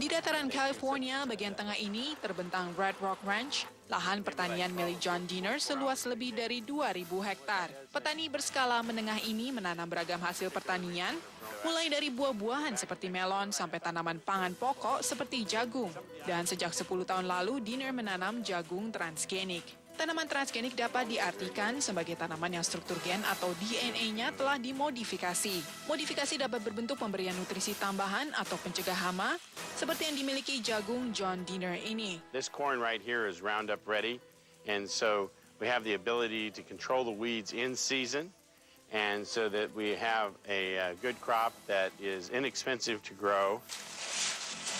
Di dataran California bagian tengah ini terbentang Red Rock Ranch, lahan pertanian milik John Deere seluas lebih dari 2.000 hektar. Petani berskala menengah ini menanam beragam hasil pertanian, mulai dari buah-buahan seperti melon sampai tanaman pangan pokok seperti jagung. Dan sejak 10 tahun lalu, Deere menanam jagung transgenik. Tanaman transgenik dapat diartikan sebagai tanaman yang struktur gen atau DNA-nya telah dimodifikasi. Modifikasi dapat berbentuk pemberian nutrisi tambahan atau pencegah hama, seperti yang dimiliki jagung John Deere ini. This corn right here is Roundup ready, and so we have the ability to control the weeds in season, and so that we have a good crop that is inexpensive to grow.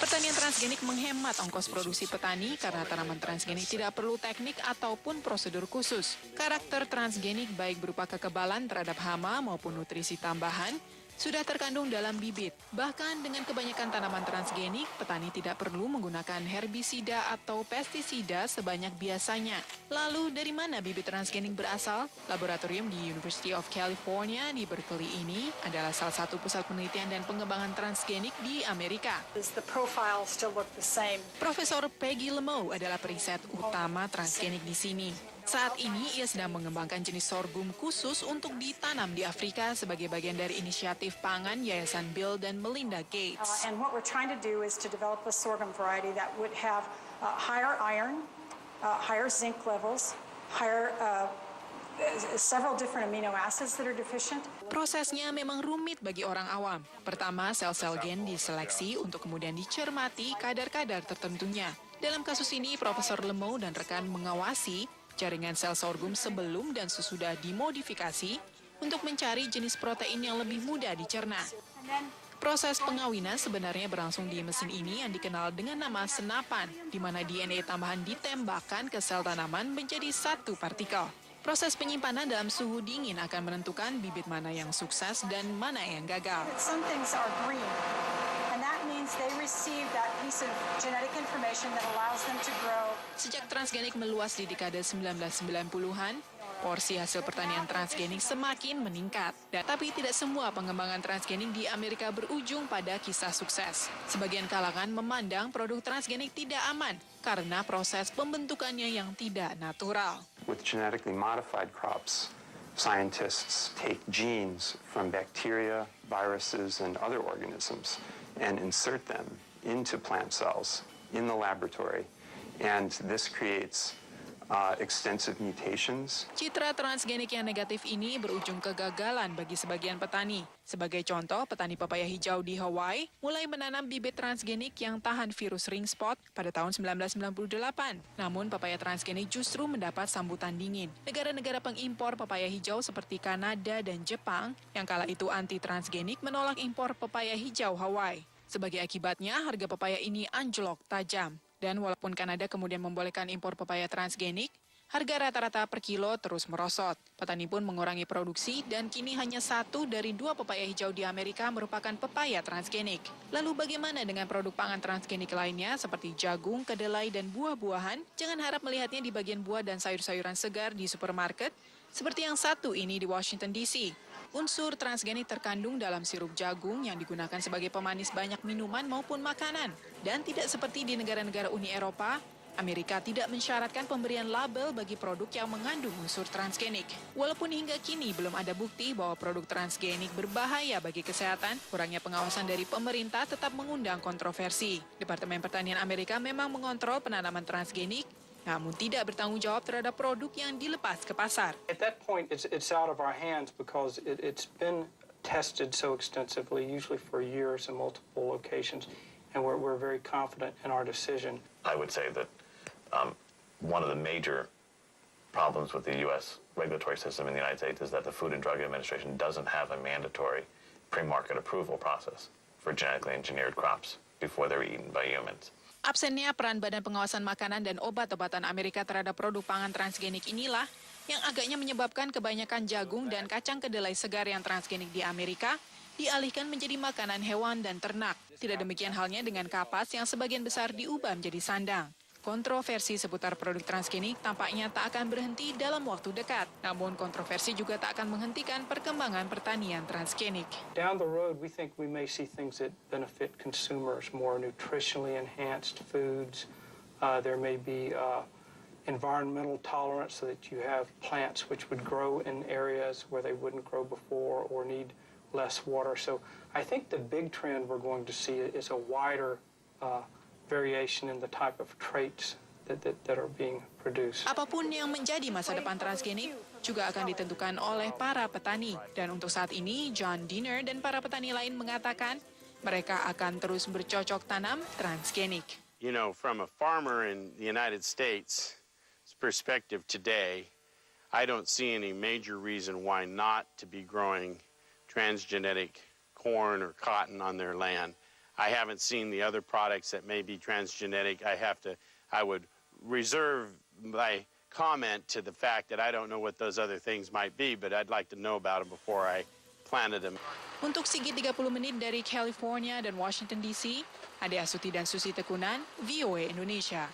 Pertanian transgenik menghemat ongkos produksi petani karena tanaman transgenik tidak perlu teknik ataupun prosedur khusus. Karakter transgenik baik berupa kekebalan terhadap hama maupun nutrisi tambahan sudah terkandung dalam bibit. Bahkan dengan kebanyakan tanaman transgenik, petani tidak perlu menggunakan herbisida atau pestisida sebanyak biasanya. Lalu dari mana bibit transgenik berasal? Laboratorium di University of California di Berkeley ini adalah salah satu pusat penelitian dan pengembangan transgenik di Amerika. The profile still look the same. Profesor Peggy Lemoe adalah periset utama transgenik di sini. Saat ini ia sedang mengembangkan jenis sorghum khusus untuk ditanam di Afrika sebagai bagian dari inisiatif pangan Yayasan Bill dan Melinda Gates. And what we're trying to do is to develop a sorghum variety that would have higher iron, higher zinc levels, higher several different amino acids that are deficient. Prosesnya memang rumit bagi orang awam. Pertama, sel-sel gen diseleksi untuk kemudian dicermati kadar-kadar tertentunya. Dalam kasus ini, Profesor Lemoe dan rekan mengawasi jaringan sel sorghum sebelum dan sesudah dimodifikasi untuk mencari jenis protein yang lebih mudah dicerna. Proses pengawinan sebenarnya berlangsung di mesin ini yang dikenal dengan nama senapan, di mana DNA tambahan ditembakkan ke sel tanaman menjadi satu partikel. Proses penyimpanan dalam suhu dingin akan menentukan bibit mana yang sukses dan mana yang gagal. Some things are green, and that means they receive that piece of genetic information that allows them to grow. Sejak transgenik meluas di dekade 1990-an, porsi hasil pertanian transgenik semakin meningkat. Tapi tidak semua pengembangan transgenik di Amerika berujung pada kisah sukses. Sebagian kalangan memandang produk transgenik tidak aman karena proses pembentukannya yang tidak natural. With genetically modified crops, scientists take genes from bacteria, viruses, and other organisms and insert them into plant cells in the laboratory. And this creates extensive mutations. Citra transgenik yang negatif ini berujung kegagalan bagi sebagian petani. Sebagai contoh, petani pepaya hijau di Hawaii mulai menanam bibit transgenik yang tahan virus ring spot pada tahun 1998. Namun, pepaya transgenik justru mendapat sambutan dingin. Negara-negara pengimpor pepaya hijau seperti Kanada dan Jepang, yang kala itu anti-transgenik, menolak impor pepaya hijau Hawaii. Sebagai akibatnya, harga pepaya ini anjlok tajam. Dan walaupun Kanada kemudian membolehkan impor pepaya transgenik, harga rata-rata per kilo terus merosot. Petani pun mengurangi produksi dan kini hanya 1 dari 2 pepaya hijau di Amerika merupakan pepaya transgenik. Lalu bagaimana dengan produk pangan transgenik lainnya seperti jagung, kedelai, dan buah-buahan? Jangan harap melihatnya di bagian buah dan sayur-sayuran segar di supermarket, seperti yang satu ini di Washington DC. Unsur transgenik terkandung dalam sirup jagung yang digunakan sebagai pemanis banyak minuman maupun makanan. Dan tidak seperti di negara-negara Uni Eropa, Amerika tidak mensyaratkan pemberian label bagi produk yang mengandung unsur transgenik. Walaupun hingga kini belum ada bukti bahwa produk transgenik berbahaya bagi kesehatan, kurangnya pengawasan dari pemerintah tetap mengundang kontroversi. Departemen Pertanian Amerika memang mengontrol penanaman transgenik, namun tidak bertanggung jawab terhadap produk yang dilepas ke pasar. At that point, it's out of our hands because it's been tested so extensively, usually for years in multiple locations, and we're very confident in our decision. I would say that one of the major problems with the U.S. regulatory system in the United States is that the Food and Drug Administration doesn't have a mandatory pre-market approval process for genetically engineered crops before they're eaten by humans. Absennya peran Badan Pengawasan Makanan dan Obat-obatan Amerika terhadap produk pangan transgenik inilah yang agaknya menyebabkan kebanyakan jagung dan kacang kedelai segar yang transgenik di Amerika dialihkan menjadi makanan hewan dan ternak. Tidak demikian halnya dengan kapas yang sebagian besar diubah menjadi sandang. Kontroversi seputar produk transgenik tampaknya tak akan berhenti dalam waktu dekat. Namun kontroversi juga tak akan menghentikan perkembangan pertanian transgenik. Down the road, we think we may see things that benefit consumers, more nutritionally enhanced foods. There may be environmental tolerance so that you have plants which would grow in areas where they wouldn't grow before or need less water. So I think the big trend we're going to see is a wider variation in the type of traits that are being produced. Apapun yang menjadi masa depan transgenik juga akan ditentukan oleh para petani. Dan untuk saat ini, John Diener dan para petani lain mengatakan mereka akan terus bercocok tanam transgenik. You know, from a farmer in the United States perspective today, I don't see any major reason why not to be growing transgenic corn or cotton on their land. I haven't seen the other products that may be transgenic. I would reserve my comment to the fact that I don't know what those other things might be, but I'd like to know about them before I planted them. Untuk Sigit 30 menit dari California dan Washington DC, Ade Astuti dan Susi Tekunan, VOA Indonesia.